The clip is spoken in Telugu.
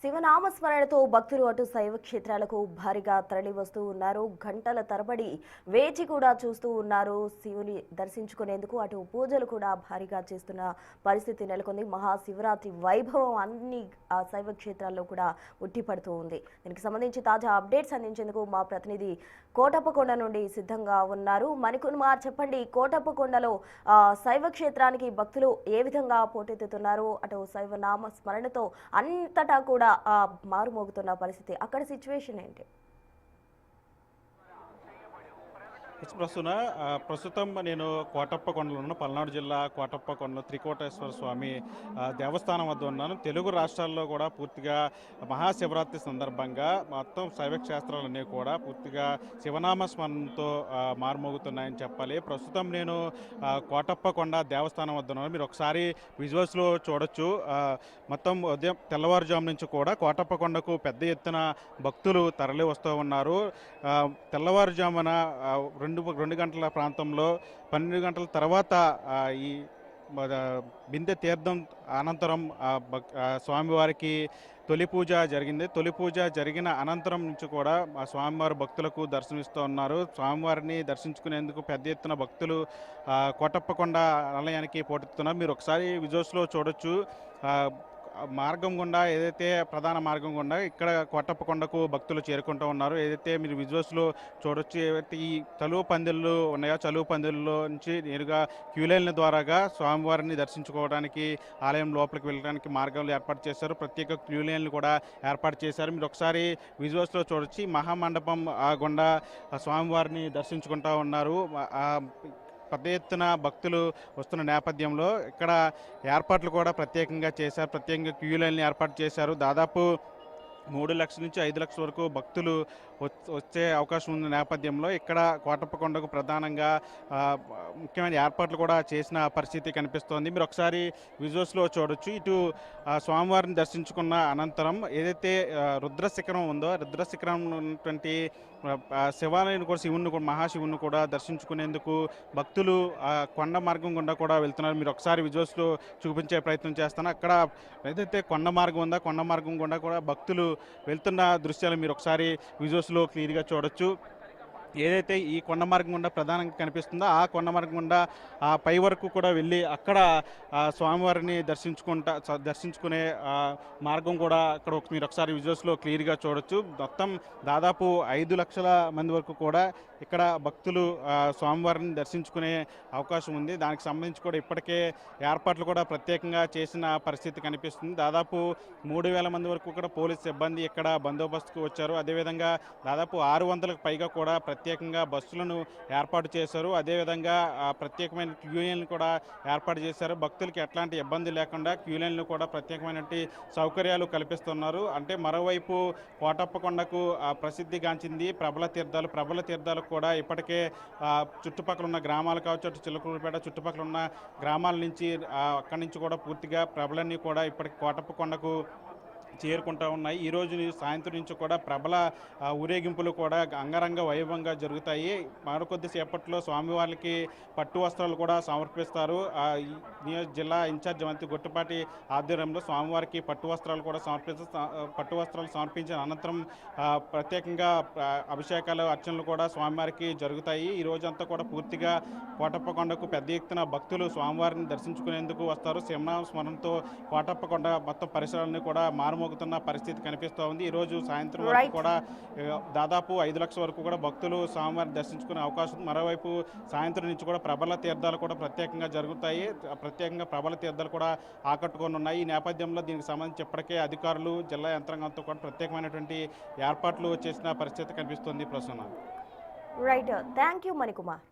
శివనామస్మరణతో భక్తులు అటు శైవ క్షేత్రాలకు భారీగా తరలి వస్తూ ఉన్నారు. గంటల తరబడి వేచి కూడా చూస్తూ ఉన్నారు. శివుని దర్శించుకునేందుకు అటు పూజలు కూడా భారీగా చేస్తున్న పరిస్థితి నెలకొంది. మహాశివరాత్రి వైభవం అన్ని శైవ క్షేత్రాల్లో కూడా ఉట్టిపడుతూ ఉంది. దీనికి సంబంధించి తాజా అప్డేట్స్ అందించేందుకు మా ప్రతినిధి కోటప్పకొండ నుండి సిద్ధంగా ఉన్నారు. మణికుమార్, చెప్పండి, కోటప్పకొండలో శైవ క్షేత్రానికి భక్తులు ఏ విధంగా పోటెత్తుతున్నారు? అటు శైవ నామ స్మరణతో అంతటా కూడా మారుమోగుతున్న పరిస్థితి, అక్కడ సిచ్యువేషన్ ఏంటి? ప్రస్తుతం నేను కోటప్పకొండలో ఉన్న పల్నాడు జిల్లా కోటప్పకొండ త్రికోటేశ్వర స్వామి దేవస్థానం వద్ద ఉన్నాను. తెలుగు రాష్ట్రాల్లో కూడా పూర్తిగా మహాశివరాత్రి సందర్భంగా మొత్తం శైవ క్షేత్రాలన్నీ కూడా పూర్తిగా శివనామ స్మరణతో మారుమోగుతున్నాయని చెప్పాలి. ప్రస్తుతం నేను కోటప్పకొండ దేవస్థానం వద్ద ఉన్నాను. మీరు ఒకసారి విజువల్స్లో చూడొచ్చు. మొత్తం ఉదయం తెల్లవారుజాము నుంచి కూడా కోటప్పకొండకు పెద్ద ఎత్తున భక్తులు తరలి వస్తూ ఉన్నారు. తెల్లవారుజామున 2 గంటల ప్రాంతంలో 12 గంటల తర్వాత ఈ బిందె తీర్థం అనంతరం స్వామివారికి తొలి పూజ జరిగింది. తొలి పూజ జరిగిన అనంతరం నుంచి కూడా స్వామివారి భక్తులకు దర్శనమిస్తూ ఉన్నారు. స్వామివారిని దర్శించుకునేందుకు పెద్ద ఎత్తున భక్తులు కోటప్పకొండ ఆలయానికి పోటెత్తుతున్నారు. మీరు ఒకసారి విజువల్స్లో చూడొచ్చు. మార్గం గుండా ఏదైతే ప్రధాన మార్గం గుండా ఇక్కడ కోటప్పకొండకు భక్తులు చేరుకుంటూ ఉన్నారు. ఏదైతే మీరు విజువల్స్లో చూడొచ్చు, ఏవైతే ఈ చలువ పందిళ్ళు ఉన్నాయో చలువ పందిళ్ళలో నుంచి నేరుగా క్యూలైన్ల ద్వారాగా స్వామివారిని దర్శించుకోవడానికి ఆలయం లోపలికి వెళ్ళడానికి మార్గాలు ఏర్పాటు చేశారు. ప్రత్యేక క్యూలైన్లు కూడా ఏర్పాటు చేశారు. మీరు ఒకసారి విజువల్స్లో చూడొచ్చు. మహామండపం గుండా స్వామివారిని దర్శించుకుంటూ ఉన్నారు. పెద్ద ఎత్తున భక్తులు వస్తున్న నేపథ్యంలో ఇక్కడ ఏర్పాట్లు కూడా ప్రత్యేకంగా చేశారు. ప్రత్యేకంగా క్యూ లైన్లు ఏర్పాటు చేశారు. దాదాపు 3 లక్షల నుంచి 5 లక్షల వరకు భక్తులు వచ్చే అవకాశం ఉన్న నేపథ్యంలో ఇక్కడ కోటప్పకొండకు ప్రధానంగా ముఖ్యమైన ఏర్పాట్లు కూడా చేసిన పరిస్థితి కనిపిస్తోంది. మీరు ఒకసారి విజువల్స్లో చూడొచ్చు. ఇటు స్వామివారిని దర్శించుకున్న అనంతరం ఏదైతే రుద్రశిఖరం ఉందో రుద్రశిఖరం ఉన్నటువంటి శివాలయాన్ని కూడా శివుని కూడా మహాశివుని కూడా దర్శించుకునేందుకు భక్తులు కొండ మార్గం గుండా కూడా వెళ్తున్నారు. మీరు ఒకసారి విజువల్స్లో చూపించే ప్రయత్నం చేస్తాను. అక్కడ ఏదైతే కొండ మార్గం ఉందో కొండ మార్గం గుండా కూడా భక్తులు వెళ్తున్న దృశ్యాలు మీరు ఒకసారి విజువల్స్లో క్లియర్గా చూడొచ్చు. ఏదైతే ఈ కొండ మార్గం గుండా ప్రధానంగా కనిపిస్తుందో ఆ కొండ మార్గం గుండా ఆ పై వరకు కూడా వెళ్ళి అక్కడ స్వామివారిని దర్శించుకునే మార్గం కూడా అక్కడ మీరు ఒకసారి విజువల్స్లో క్లియర్గా చూడొచ్చు. మొత్తం దాదాపు 5 లక్షల మంది వరకు కూడా ఇక్కడ భక్తులు స్వామివారిని దర్శించుకునే అవకాశం ఉంది. దానికి సంబంధించి కూడా ఇప్పటికే ఏర్పాట్లు కూడా ప్రత్యేకంగా చేసిన పరిస్థితి కనిపిస్తుంది. దాదాపు 3,000 మంది వరకు కూడా పోలీస్ సిబ్బంది ఇక్కడ బందోబస్తుకు వచ్చారు. అదేవిధంగా దాదాపు 600లకు పైగా కూడా ప్రత్యేకంగా బస్సులను ఏర్పాటు చేశారు. అదేవిధంగా ప్రత్యేకమైన క్యూలైన్లు కూడా ఏర్పాటు చేశారు. భక్తులకి ఎట్లాంటి ఇబ్బంది లేకుండా క్యూలైన్లు కూడా ప్రత్యేకమైన సౌకర్యాలు కల్పిస్తున్నారు. అంటే మరోవైపు కోటప్పకొండకు ప్రసిద్ధిగాంచింది ప్రబల తీర్థాలకు కూడా ఇప్పటికే చుట్టుపక్కల ఉన్న గ్రామాలు కావచ్చు, అటు చిలకలూరుపేట చుట్టుపక్కల ఉన్న గ్రామాల నుంచి అక్కడి నుంచి కూడా పూర్తిగా ప్రభలన్నీ కూడా ఇప్పటికి కోటప్పకొండకు చేరుకుంటూ ఉన్నాయి. ఈరోజు సాయంత్రం నుంచి కూడా ప్రబల ఊరేగింపులు కూడా అంగరంగ వైభవంగా జరుగుతాయి. మరికొద్దిసేపట్లో స్వామివారికి పట్టు వస్త్రాలు కూడా సమర్పిస్తారు. జిల్లా ఇన్ఛార్జ్ మంత్రి గొట్టిపాటి ఆధ్వర్యంలో స్వామివారికి పట్టు వస్త్రాలు సమర్పించిన అనంతరం ప్రత్యేకంగా అభిషేకాలు అర్చనలు కూడా స్వామివారికి జరుగుతాయి. ఈ రోజంతా కూడా పూర్తిగా కోటప్పకొండకు పెద్ద ఎత్తున భక్తులు స్వామివారిని దర్శించుకునేందుకు వస్తారు. శివనామ స్మరణతో కోటప్పకొండ మొత్తం పరిసరాలను కూడా మారుమోగుతున్న పరిస్థితి కనిపిస్తూ ఉంది. ఈరోజు సాయంత్రం వరకు కూడా దాదాపు 5 లక్షల వరకు కూడా భక్తులు స్వామివారిని దర్శించుకునే అవకాశం ఉంది. మరోవైపు సాయంత్రం నుంచి కూడా ప్రబల తీర్థాలు కూడా ప్రత్యేకంగా జరుగుతాయి. ప్రత్యేకంగా ప్రబల తీర్థాలు కూడా ఆకట్టుకొని ఉన్నాయి. ఈ నేపథ్యంలో దీనికి సంబంధించి ఇప్పటికే అధికారులు జిల్లా యంత్రాంగంతో కూడా ప్రత్యేకమైనటువంటి ఏర్పాట్లు చేసిన పరిస్థితి కనిపిస్తుంది. Prasanna. Right, thank you Manikumar.